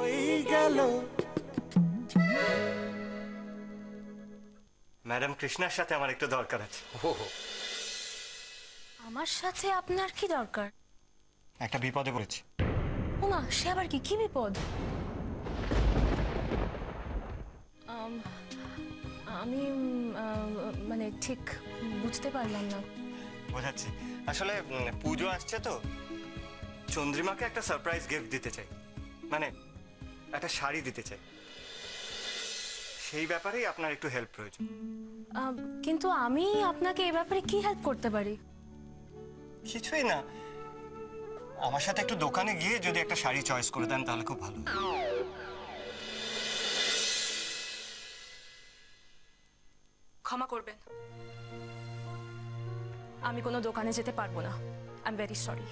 হয়ে গেল। ম্যাডাম কৃষ্ণার সাথে আমার একটু দরকার আছে। আমার সাথে আপনার কি দরকার? একটা বিপদে পড়েছি। ওমা, সে আবার কি বিপদ? আমি মানে ঠিক বুঝতে পারলাম না। বোঝাচ্ছি, আসলে পুজো আসছে তো, চন্দ্রিমাকে একটা সারপ্রাইজ গিফট দিতে চাই, মানে একটা শাড়ি দিতে চাই। সেই ব্যাপারেই আপনার একটু হেল্প প্রয়োজন। কিন্তু আমি আপনাকে এই ব্যাপারে কি হেল্প করতে পারি? কিছুই না, আমার সাথে একটু দোকানে গিয়ে যদি একটা শাড়ি চয়েস করে দেন তাহলে খুব ভালো। ক্ষমা করবেন, আমি কোনো দোকানে যেতে পারবো না। I am very sorry.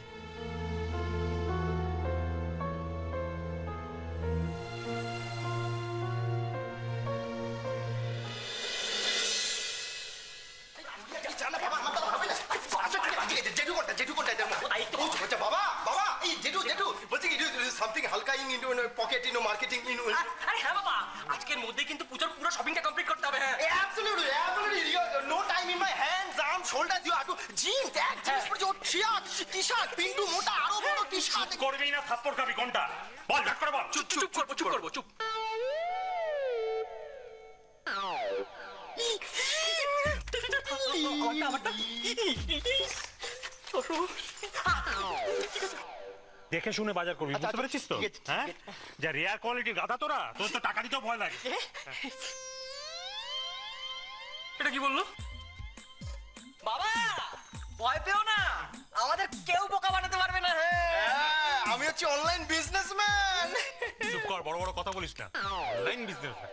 something halka in pocket marketing আরে হ্যাঁ বাবা, আজকের মধ্যে কিন্তু পূজার পুরো শপিংটা কমপ্লিট করতে হবে। হ্যাঁ absolutely no time in my hands arms shoulders you have to jeans এক জিনিস পরে যে শার্ট টি-শার্ট পিন্টু মোটা আরো বড় টি-শার্ট করবেই না, থাপ্পড় খাবি কোনটা বল, ডাক করে বল। চুপ করবো চুপ। দেখে শুনে বাজার করবি, বুঝতে পেরেছিস তো? হ্যাঁ, যা রেয়ার কোয়ালিটির গাধা তোরা, তোর তো টাকা দিতেও ভয় লাগে। এটা কি বললো বাবা? ভয় পেও না, আমাদের কেউ বোকা বানাতে পারবে না। হ্যাঁ আমি হচ্ছে অনলাইন বিজনেসম্যান। চুপ কর, বড় বড় কথা বলিস না। অনলাইন বিজনেসম্যান,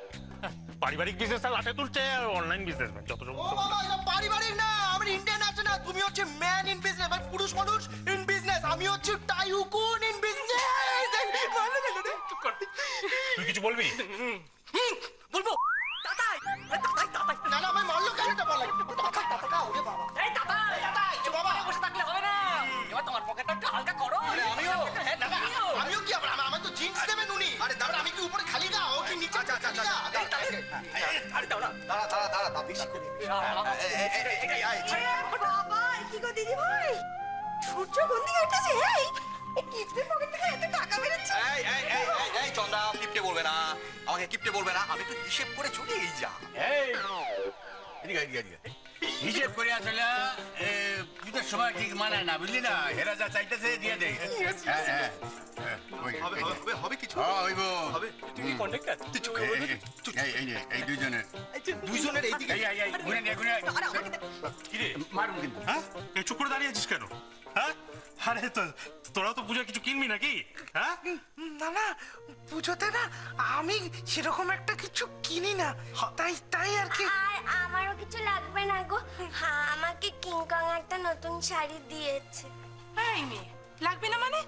পারিবারিক বিজনেস লাটে তুলছে, আর অনলাইন বিজনেসম্যান যত সব। ও বাবা, এটা পারিবারিক না, আমি ইন্ডিয়ান আছে না। তুমি হচ্ছে ম্যান ইন বিজনেস, মানে পুরুষ মানুষ ইন বিজনেস। আমি হচ্ছে টাইকুন ইন বিজনেস। চুপ কর, তুই কিছু বলবি? বলবো তাতাই না না, আমি মারলো কেন এটা বলে? টাকা ওরে বাবা, এই তাতাই চুপ বাবা, বসে থাকলে হবে না। এবার তোমার পকেটটা একটু হালকা করো। আমিও কি আমার তো জিন্স দেবেন উনি। আরে দাঁড়া, আমি কি উপরে খালি গা ও কি নিচে? আচ্ছা আরে দাও না, দাঁড়া বেশি করে। বাবা কি গো দিদি ভাই, সূর্য গন্ধি উঠেছে। এই কিপটের পকেট থেকে এত টাকা বেরোচ্ছে। এই চন্দা, কিপটে বলবে না আমাকে, কিপটে বলবে না। আমি তো হিসেব করে চলি। এই যা এদিকে হিসেব করে আসলে পুজোর সময় ঠিক মানায় না, বুঝলি না? হেরা যা চাইতেছে দিয়ে দে। হবে কিছু হইব। তুমি কন্ডাক্টর, তুই চুপ কর। এই দুইজনের এইদিকে কিরে মারুন কিন্তু? হ্যাঁ, চুপ করে দাঁড়িয়ে আছিস কেন? হ্যাঁ, আরে তোরা তো পূজা কিছু কিনবি নাকি? হ্যাঁ না না, পুজোতে না আমি সেরকম একটা কিছু কিনি না, তাই আর কি। আর আমারও কিছু লাগবে না গো। হ্যাঁ, আমাকে কিংকং একটা নতুন শাড়ি দিয়েছে। এই মেয়ে, লাগবে না মানে?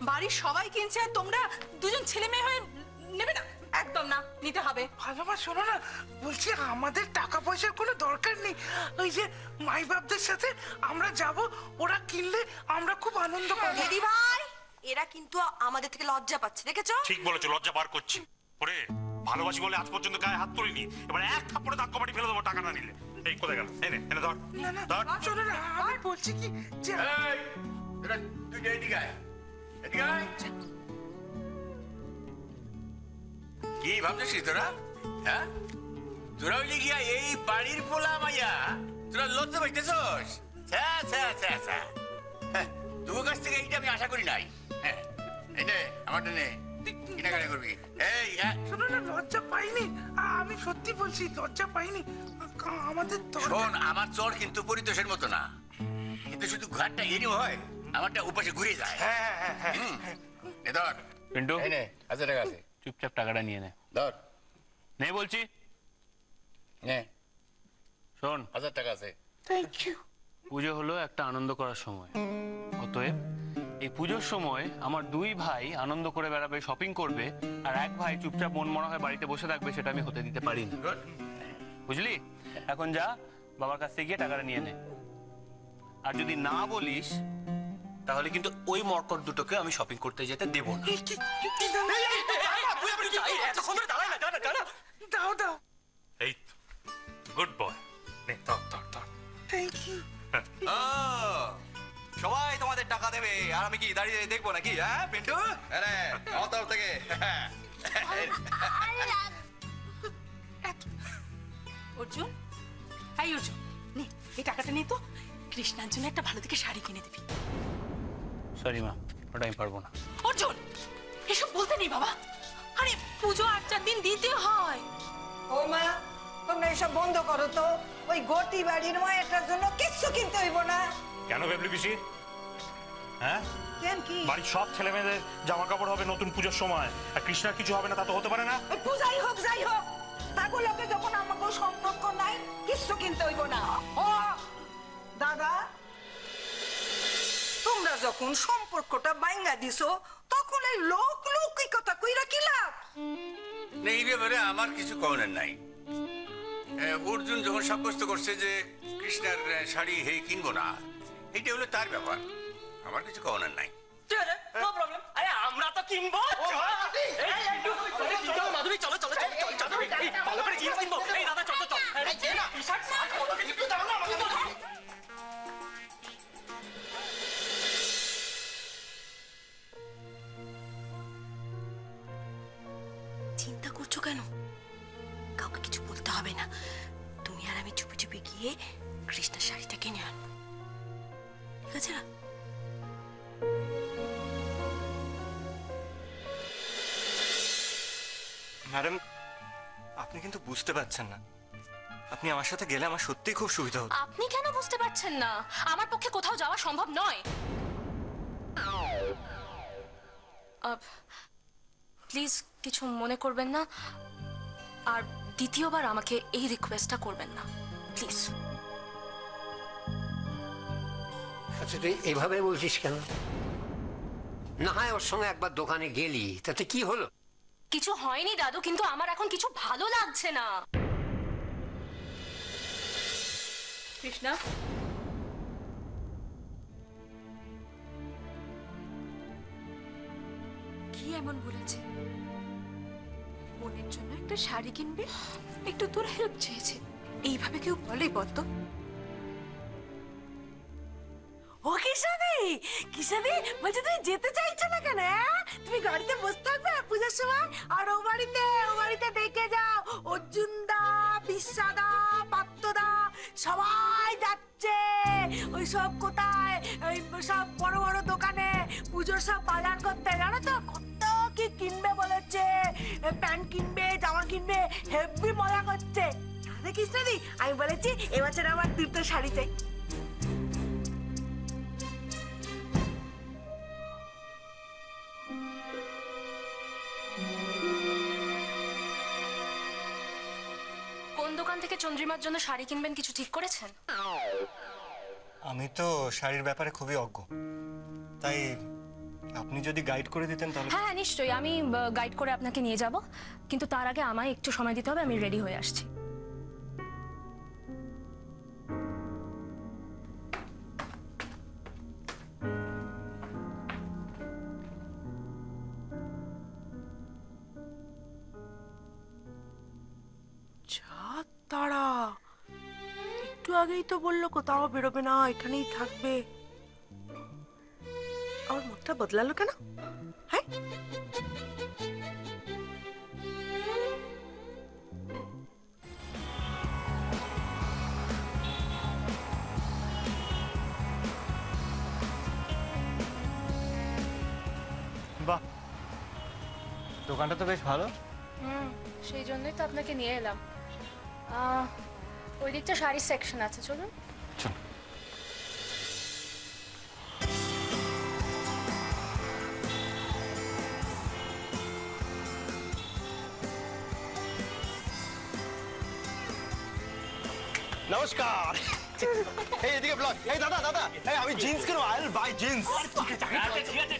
বাড়ির সবাই কিনছে আর তোমরা দুজন ছেলে মেয়ে হয়ে নেবে না? একদম না, নিতে হবে। ভালো মা, শোনো না, বলছি আমাদের টাকা পয়সার কোনো দরকার নেই। ওই যে মাই বাপদের সাথে আমরা যাব, ওরা কিনলে আমরা খুব আনন্দ পাবো। দিদি ভাই, এরা কিন্তু আমাদের থেকে লজ্জা পাচ্ছে, দেখেছো? ঠিক বলেছো, লজ্জা বার করছি। ওরে ভালোবাসি বলে আজ পর্যন্ত গায়ে হাত তুলিনি, এবার এক থাপ্পড়ে দাগ কবাটি ফেলে দেবো টাকা না নিলে। এই কোথায় গেল? এনে ধর। না না শোনো না, আমি বলছি কি যে তুই এদিকে আয়। কি ভাবছিস তোরা? হ্যাঁ, তোরা হইলে গিয়া এই বাড়ির পোলা মাইয়া, তোরা লজ্জা পাইতেছস? তোর কাছ থেকে এইটা আমি আশা করি নাই। হ্যাঁ, এই নে আমারটা নে, কেনাকাটা করবি। এই শোনো না, লজ্জা পাইনি, আমি সত্যি বলছি লজ্জা পাইনি। আমাদের শোন, আমার চর কিন্তু পরিতোষের মতো না, কিন্তু শুধু ঘাটটা এরই হয়, আমারটা উপাসে ঘুরে যায়। ধর পিন্টু, এই নে 1000 টাকা আছে, চুপচাপ টাকাটা নিয়ে নে। ধর নে বলছি, নে। শোন, 1000 টাকা আছে। Thank you. পুজো হলো একটা আনন্দ করার সময়, অতএব এই পুজোর সময় আমার দুই ভাই আনন্দ করে বেড়াবে, শপিং করবে, আর এক ভাই চুপচাপ মন মরা হয়ে বাড়িতে বসে থাকবে, সেটা আমি হতে দিতে পারি না। বুঝলি? এখন যা, বাবার কাছ থেকে গিয়ে টাকাটা নিয়ে নে। আর যদি না বলিস তাহলে কিন্তু ওই মরকট দুটোকে আমি শপিং করতে যেতে দেবো না। এতক্ষণ ধরে দাঁড়ায় না, জানা জানা। দাও দাও। এই গুড বয়, নে ধর ধর ধর। Thank you. সবাই তোমাদের টাকা দেবে আর আমি কি দাঁড়িয়ে দেখবো নাকি? হ্যাঁ পিন্টু, আরে আমার তরফ থেকে। অর্জুন, এই অর্জুন, নে এই টাকাটা নিয়ে তো কৃষ্ণার জন্য একটা ভালো থেকে শাড়ি কিনে দিবি। সরি মা, ওটা আমি পারবো না। অর্জুন, এসব বলতে নেই বাবা। আরে পুজো 8-4 দিন দিতে হয়। ও মা, তোমরা এসব বন্ধ করো তো। ওই গটি বাড়ির মায়েরটার জন্য কিচ্ছু কিনতে হইব না। কেন ভেবলি পিসি? হ্যাঁ, কেন কি? বাড়ির সব ছেলে মেয়েদের জামা কাপড় হবে নতুন পুজোর সময়, আর কৃষ্ণার কিছু হবে না তা তো হতে পারে না। ওই পূজাই হোক যাই হোক, তাগুলোকে যখন আমাকে সম্পর্ক নাই কিচ্ছু কিনতে হইব না। ও দাদা, তোমরা যখন সম্পর্কটা বাইঙ্গা দিছো তখন এই লোক লোকই কথা কইরা কি লাভ? না, এই ব্যাপারে আমার কিছু করার নাই। অর্জুন যখন সাব্যস্ত করছে যে কৃষ্ণার শাড়ি হে কিনবো না, এটা হলো তার ব্যাপার, আমার কিছু করার নাই। No problem. আরে আমরা তো কিনবো। মাধুরী চলো চলো চলো চলো চলো, ভালো করে জিন্স কিনবো। এই দাদা চলো চলো। টি-শার্ট শার্ট একটু দাও না আমাকে। চিন্তা করছো কেন? কাউকে কিছু বলতে হবে না। তুমি আর আমি চুপি চুপি গিয়ে কৃষ্ণার শাড়িটা কিনে আনবো, ঠিক আছে না? ম্যাডাম, আপনি কিন্তু বুঝতে পারছেন না। আপনি আমার সাথে গেলে আমার সত্যিই খুব সুবিধা হতো। আপনি কেন বুঝতে পারছেন না? আমার পক্ষে কোথাও যাওয়া সম্ভব নয়। প্লিজ কিছু মনে করবেন না, আর দ্বিতীয়বার আমাকে এই রিকোয়েস্টটা করবেন না প্লিজ। আচ্ছা, তুই এভাবে বলছিস কেন? না হয় ওর সঙ্গে একবার দোকানে গেলি, তাতে কি হলো? কিছু হয়নি দাদু, কিন্তু আমার এখন কিছু ভালো লাগছে না। কৃষ্ণা, কি এমন বলেছে? বোনের জন্য একটা শাড়ি কিনবে, একটু তোর হেল্প চেয়েছে। এইভাবে কেউ বলে বলতো? ও কিষানি, কিষানি বলছে তুমি যেতে চাইছো না কেন? তুমি গাড়িতে বসে থাকবে পূজার সময়, আর ও বাড়িতে দেখে যাও অর্জুন দা, বিশ্বদা, পাত্রদা সবাই যাচ্ছে। ওই সব কোথায়, ওই সব বড় বড় দোকানে পুজোর সব বাজার করতে, জানো তো কত কি কিনবে বলেছে। প্যান্ট কিনবে, জামা কিনবে, হেভি মজা করছে। আরে কৃষ্ণাদি, আমি বলেছি এবছর আমার দুটো শাড়ি চাই। কোন দোকান থেকে চন্দ্রিমার জন্য শাড়ি কিনবেন কিছু ঠিক করেছেন? আমি তো শাড়ির ব্যাপারে খুবই অজ্ঞ, তাই আপনি যদি গাইড করে দিতেন তাহলে। হ্যাঁ নিশ্চয়ই, আমি গাইড করে আপনাকে নিয়ে যাব, কিন্তু তার আগে আমায় একটু সময় দিতে হবে। আমি রেডি হয়ে আসছি। তারা একটু আগেই তো বললো কোথাও বেরোবে না, এখানেই থাকবে। আমার মতটা বদলালো কেন? হ্যাঁ, বাহ, দোকানটা তো বেশ ভালো। সেই জন্যই তো আপনাকে নিয়ে এলাম। ওই দিকটা শাড়ির সেকশন আছে, চলুন। নমস্কার। এই এদিকে ব্লগ। এই দাদা দাদা, এই আমি জিন্স কিনো, আই উইল বাই জিন্স।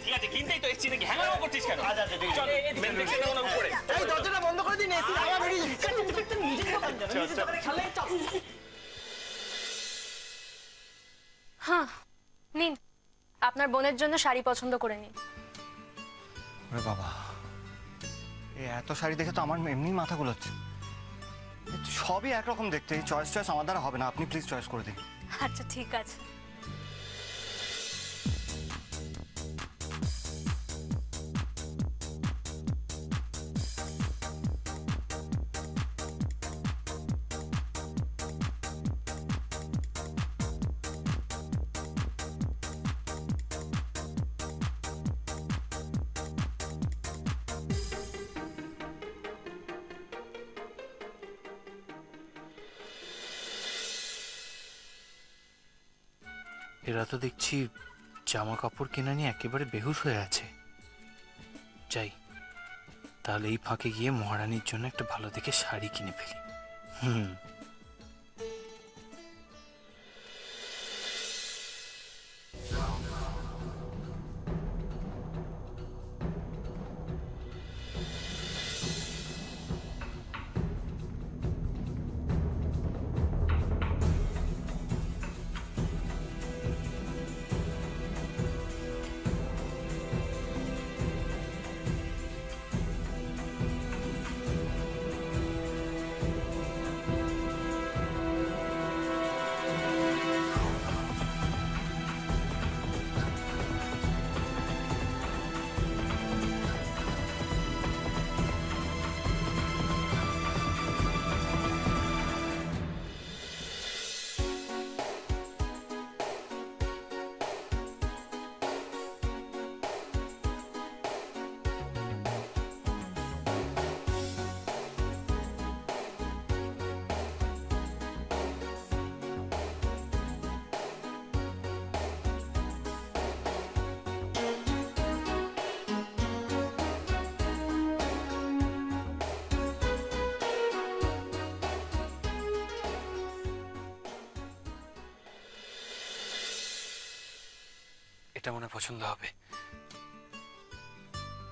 ঠিক আছে, কিনতেই তো এসেছি নাকি? হ্যাঁ করছিস কেন? আচ্ছা ঠিক আছে, চল উপরে। এই দরজাটা বন্ধ করে দিন, এসি হাওয়া বেরিয়ে হ্যাঁ নিন, আপনার বোনের জন্য শাড়ি পছন্দ করে নিন। ওরে বাবা, এত শাড়ি দেখে তো আমার এমনি মাথা গুলোচ্ছে। সবই একরকম দেখতে, এই চয়েস আমার দ্বারা হবে না, আপনি প্লিজ চয়েস করে দিন। আচ্ছা ঠিক আছে। এরা তো দেখছি জামা কাপড় কেনা নিয়ে একেবারে বেহুশ হয়ে আছে। যাই, তাহলে এই ফাঁকে গিয়ে মহারানীর জন্য একটা ভালো দেখে শাড়ি কিনে ফেলি। এটা মনে পছন্দ হবে।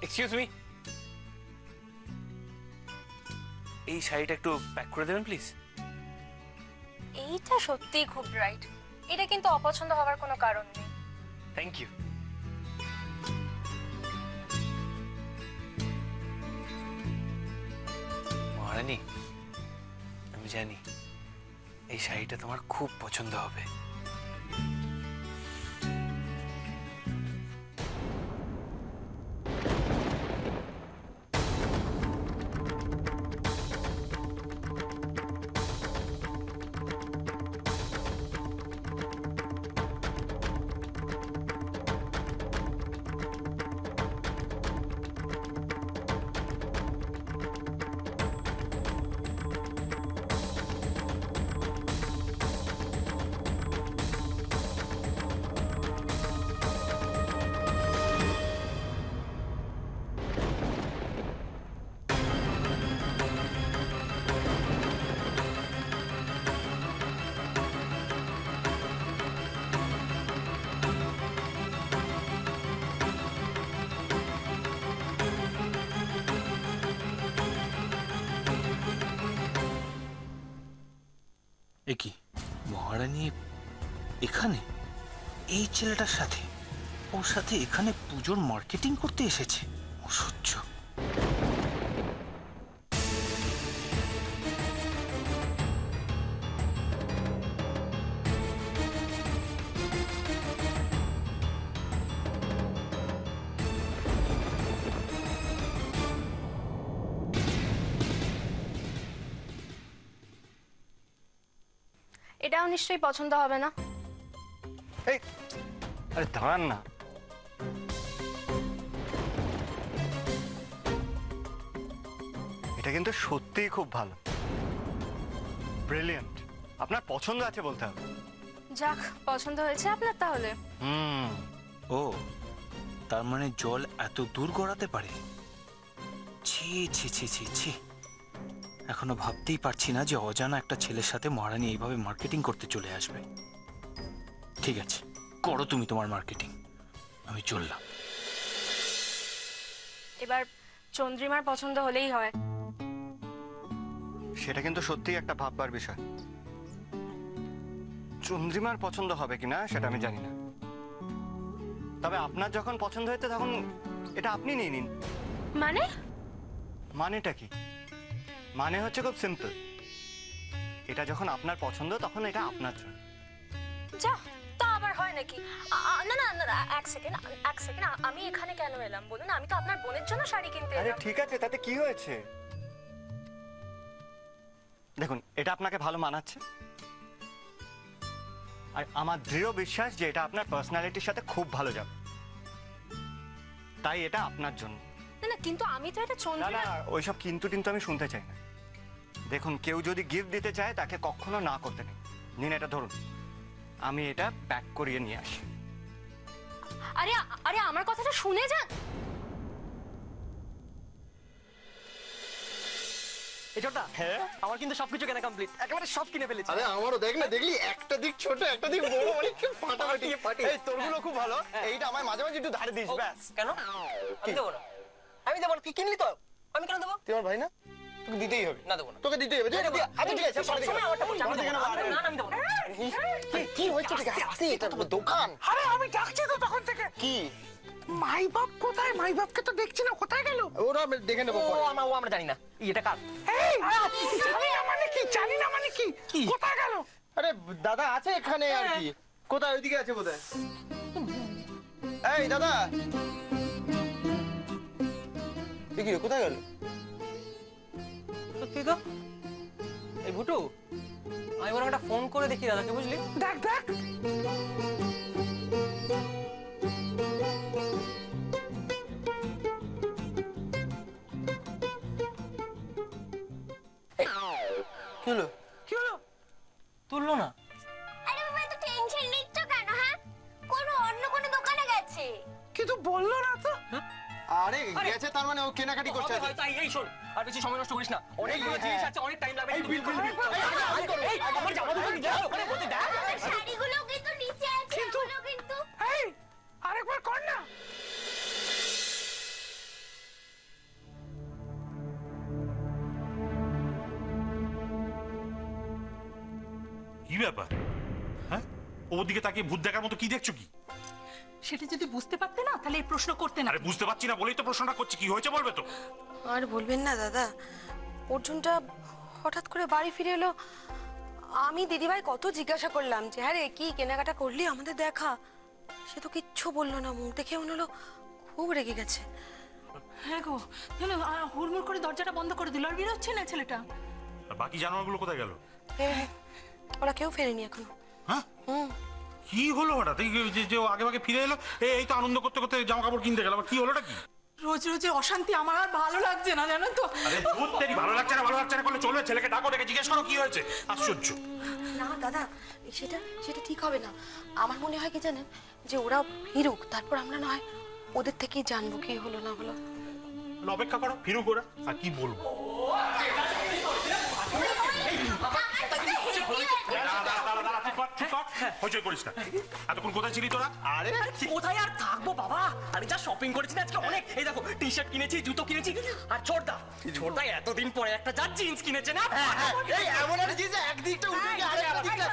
এক্সকিউজ মি, এই শাড়িটা একটু প্যাক করে দেবেন প্লিজ। এইটা সত্যিই খুব ব্রাইট, এটা কিন্তু অপছন্দ হওয়ার কোনো কারণ নেই। Thank you. মহারানী, আমি জানি এই শাড়িটা তোমার খুব পছন্দ হবে। কি মহারানী এখানে এই ছেলেটার সাথে, ওর সাথে এখানে পুজোর মার্কেটিং করতে এসেছে? অসহ্য। এটাও নিশ্চয়ই পছন্দ হবে না। এই আরে দাঁড়ান না, এটা কিন্তু সত্যিই খুব ভালো, ব্রিলিয়ান্ট। আপনার পছন্দ আছে বলতে হবে। যাক, পছন্দ হয়েছে আপনার তাহলে। ও, তার মানে জল এত দূর গড়াতে পারে? ছি ছি ছি ছি ছি, এখনো ভাবতেই পারছি না যে অজানা একটা ছেলের সাথে মহারানী এইভাবে মার্কেটিং করতে চলে আসবে। ঠিক আছে, করো তুমি তোমার মার্কেটিং, আমি চললাম। এবার চন্দ্রিমার পছন্দ হলেই হয়। সেটা কিন্তু সত্যিই একটা ভাববার বিষয়। চন্দ্রিমার পছন্দ হবে কিনা সেটা আমি জানি না, তবে আপনার যখন পছন্দ হয়েছে তখন এটা আপনি নিয়ে নিন। মানে মানেটা কি? মানে হচ্ছে খুব সিম্পল, এটা যখন আপনার পছন্দ তখন এটা আপনার জন্য। যা, তা আবার হয় নাকি? না না না, এক সেকেন্ড। আমি এখানে কেন এলাম বলুন? আমি তো আপনার বোনের জন্য শাড়ি কিনতে আরে এলাম। ঠিক আছে, তাতে কি হয়েছে? দেখুন, এটা আপনাকে ভালো মানাচ্ছে, আর আমার দৃঢ় বিশ্বাস যে এটা আপনার পার্সোনালিটির সাথে খুব ভালো যাবে, তাই এটা আপনার জন্য। না না, কিন্তু আমি তো এটা না চন্দ্রিমা। না, ওইসব কিন্তু আমি শুনতে চাই না। দেখুন, কেউ যদি গিফট দিতে চায় তাকে কখনো না করতে নেই। নিন, এটা ধরুন, আমি এটা প্যাক করিয়ে নিয়ে আসি। আরে আরে, আমার কথাটা শুনে যান। এই ছোটটা, হ্যাঁ, আমার কিন্তু সবকিছু কেনা কমপ্লিট, একেবারে সব কিনে ফেলেছি। আরে আমারও দেখ না, দেখলি একটা দিক ছোট একটা দিক বড়, মানে কি ফাটাফাটি। এই তোরগুলো খুব ভালো, এইটা আমায় মাঝে মাঝে একটু ধারে দিস ব্যাস। কেন? আমি দেবো না, আমি দেবো না। তুই কিনলি তো, আমি কেন দেবো? তুই আমার ভাই না, তোকে দিতেই হবে। না দেবো না। তোকে দিতেই হবে। আচ্ছা ঠিক আছে, পরে দেখে না আমি দেবো না। কি হচ্ছে? ঠিক আছে, এটা তো দোকান। আরে আমি ডাকছি তো তখন থেকে। কি মাই বাপ কোথায়? মাই বাপকে তো দেখছি না, কোথায় গেল? ওরা আমি দেখে নেবো পরে। আমরা জানি না এটা কার। এই জানি না মানে কি? জানি না মানে কি? কোথায় গেল? আরে দাদা আছে এখানে আর কি। কোথায়? ওইদিকে আছে বোধহয়। এই দাদা, দেখি কোথায় গেল? সত্যি তো। এই ভুটু, আমি বরং একটা ফোন করে দেখি দাদাকে, বুঝলি? দেখ দেখ। কি হলো? কি হলো? তুললো না। আরে বাবা, এত টেনশন নিচ্ছ কেন? হ্যাঁ, অন্য কোনো দোকানে গেছে। কিন্তু বললো না তো। আরে গেছে, তার মানে ও কেনাকাটি করছে। হয়তো। এই শোন, আর বেশি সময় নষ্ট করিস না, অনেকগুলো জিনিস আছে, অনেক টাইম লাগবে। এই বিল বিল বিল। এই আমার জামা দুটো নিয়ে যাও, ওখানে বলতে দাও। শাড়িগুলো কিন্তু নিচে আছে, ওগুলো কিন্তু। এই আরেকবার কর না। কি ব্যাপার? হ্যাঁ, ওর দিকে তাকিয়ে ভূত দেখার মতো কি দেখছো কি? সেটা যদি বুঝতে পারতে না তাহলে এই প্রশ্ন করতে না। আরে বুঝতে পারছি না বলেই তো প্রশ্নটা করছি, কি হয়েছে বলবে তো? আর বলবেন না দাদা, অর্জুনটা হঠাৎ করে বাড়ি ফিরে এলো। আমি দিদিভাই কত জিজ্ঞাসা করলাম যে হ্যাঁ রে কি কেনাকাটা করলি, আমাদের দেখা। সে তো কিচ্ছু বললো না, মুখ দেখে মনে হলো খুব রেগে গেছে। হ্যাঁ গো, জানো হুড়মুড় করে দরজাটা বন্ধ করে দিল, আর বেরোচ্ছে না ছেলেটা। আর বাকি জানোয়ারগুলো কোথায় গেল? ওরা কেউ ফেরেনি এখনো। হ্যাঁ, কি হলো হঠাৎ? যে আগে ভাগে ফিরে এলো, এই তো আনন্দ করতে করতে জামা কাপড় কিনতে গেল, আবার কি হলোটা কি? রোজ রোজ অশান্তি আমার আর ভালো লাগছে না, জানো তো। আরে ধুত্তেরি, ভালো লাগছে না করলে চলবে? ছেলেকে ডাকো, ডেকে জিজ্ঞেস করো কি হয়েছে। আশ্চর্য। না দাদা, সেটা সেটা ঠিক হবে না। আমার মনে হয় কি জানেন, যে ওরা ফিরুক, তারপর আমরা না হয় ওদের থেকেই জানবো কি হলো না হলো। অপেক্ষা করো, ফিরুক ওরা, আর কি বলবো। হইচই করিস না। এতক্ষণ কোথায় ছিলি তোরা? আরে কোথায় আর থাকবো বাবা, আরে যা শপিং করেছি আজকে অনেক। এই দেখো, টি শার্ট কিনেছি, জুতো কিনেছি, আর ছোটদা এতদিন পরে একটা যা জিন্স কিনেছে না। এই এমন একটা জিনিস একদিকটা উঠে গিয়ে আরেকটা দিকটা।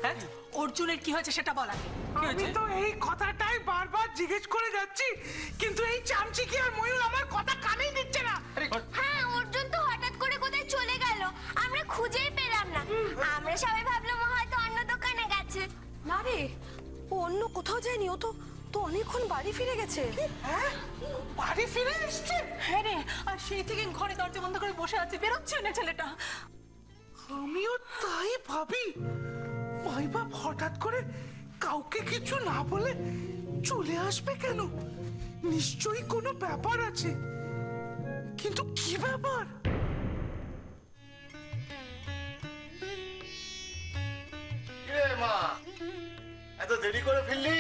হ্যাঁ, অর্জুনের কি হয়েছে সেটা বল আগে। আমি তো এই কথাটাই বারবার জিজ্ঞেস করে যাচ্ছি, কিন্তু এই চামচিকি আর ময়ূর আমার কথা কানেই দিচ্ছে না। হ্যাঁ, অর্জুন তো হঠাৎ করে কোথায় চলে গেল, আমরা খুঁজেই পেলাম না। আমরা সবাই ভাবলাম ও হয়তো অন্য দোকানে গেছে। না রে, ও অন্য কোথাও যায়নি, ও তো তো অনেকক্ষণ বাড়ি ফিরে গেছে। হ্যাঁ, বাড়ি ফিরে এসছে? হ্যাঁ রে, আর সেই থেকে ঘরে দরজা বন্ধ করে বসে আছে, বেরোচ্ছে না ছেলেটা। আমিও তাই ভাবি, মাই বাপ হঠাৎ করে কাউকে কিছু না বলে চলে আসবে কেন? নিশ্চয়ই কোনো ব্যাপার আছে, কিন্তু কি ব্যাপার? মা, এত দেরি করে ফিরলি?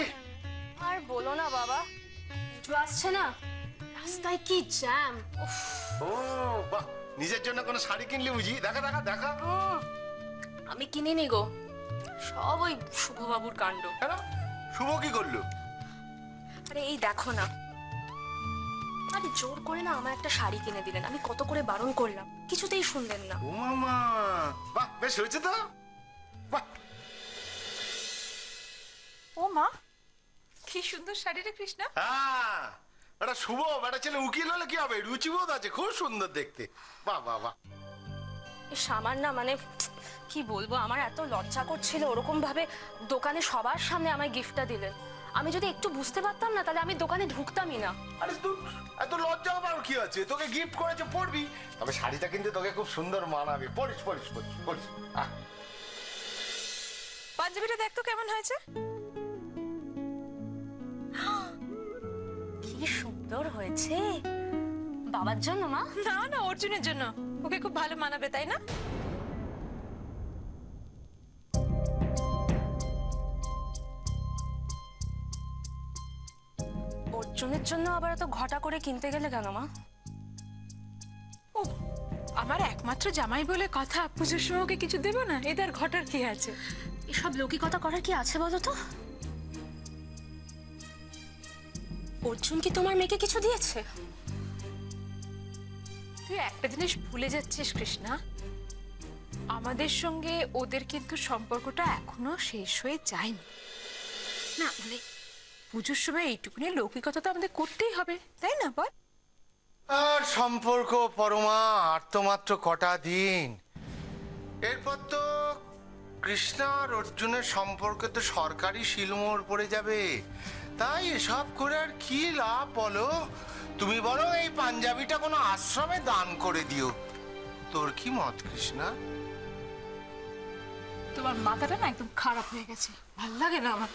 আর বলো না বাবা, পুজো আসছে না, রাস্তায় কি জ্যাম। ও বাহ, নিজের জন্য কোনো শাড়ি কিনলি বুঝি? দেখা দেখা দেখা। আমি কিনিনি গো, সব ওই শুভবাবুর কাণ্ড। কেন, শুভ কি করলো? আরে এই দেখো না, আরে জোর করে না আমার একটা শাড়ি কিনে দিলেন, আমি কত করে বারণ করলাম, কিছুতেই শুনলেন না। ও মামা, বাহ বেশ হয়েছে তো। বাহ, ও মা, কি সুন্দর শাড়ি রে কৃষ্ণা। হ্যাঁ একটা শুভ একটা ছেলে উকিল হলে কি হবে, রুচিবোধ আছে, খুব সুন্দর দেখতে। বাহ বাহ বাহ। সামান্য মানে কি বলবো, আমার এত লজ্জা করছিল ওরকম ভাবে দোকানে সবার সামনে আমায় গিফটটা দিলেন। আমি যদি একটু বুঝতে পারতাম না তাহলে আমি দোকানে ঢুকতামই না। আরে তুই এত লজ্জা হবার কি আছে, তোকে গিফট করেছে পরবি। তবে শাড়িটা কিন্তু তোকে খুব সুন্দর মানাবে, পরিস পরিস পরিস পরিস। পাঞ্জাবিটা দেখ তো কেমন হয়েছে। কি সুন্দর হয়েছে। বাবার জন্য মা? না না, অর্জুনের জন্য। ওকে খুব ভালো মানাবে, তাই না? অর্জুনের জন্য আবার এত ঘটা করে কিনতে গেলে কেন মা? ও আমার একমাত্র জামাই বলে কথা, পুজোর সময় ওকে কিছু দেবো না? এদের ঘটার কি আছে? এসব লৌকিকতা করার কি আছে বলো তো? অর্জুন কি তোমার মেয়েকে কিছু দিয়েছে? তুই একটা জিনিস ভুলে যাচ্ছিস কৃষ্ণা, আমাদের সঙ্গে ওদের কিন্তু সম্পর্কটা এখনো শেষ হয়ে যায়নি। না মানে পুজোর সময় এইটুকুনি লৌকিকতা তো আমাদের করতেই হবে, তাই না বল? আর সম্পর্ক পরমা আর তো মাত্র কটা দিন, এরপর তো কৃষ্ণা আর অর্জুনের সম্পর্কে তো সরকারি শিলমোহর পড়ে যাবে। তাই এসব করে আর কি লাভ বলো? তুমি বলো এই পাঞ্জাবিটা কোনো আশ্রমে দান করে দিও। তোর কি মত কৃষ্ণা? তোমার মাথাটা না একদম খারাপ হয়ে গেছে, ভাল লাগে না আমার।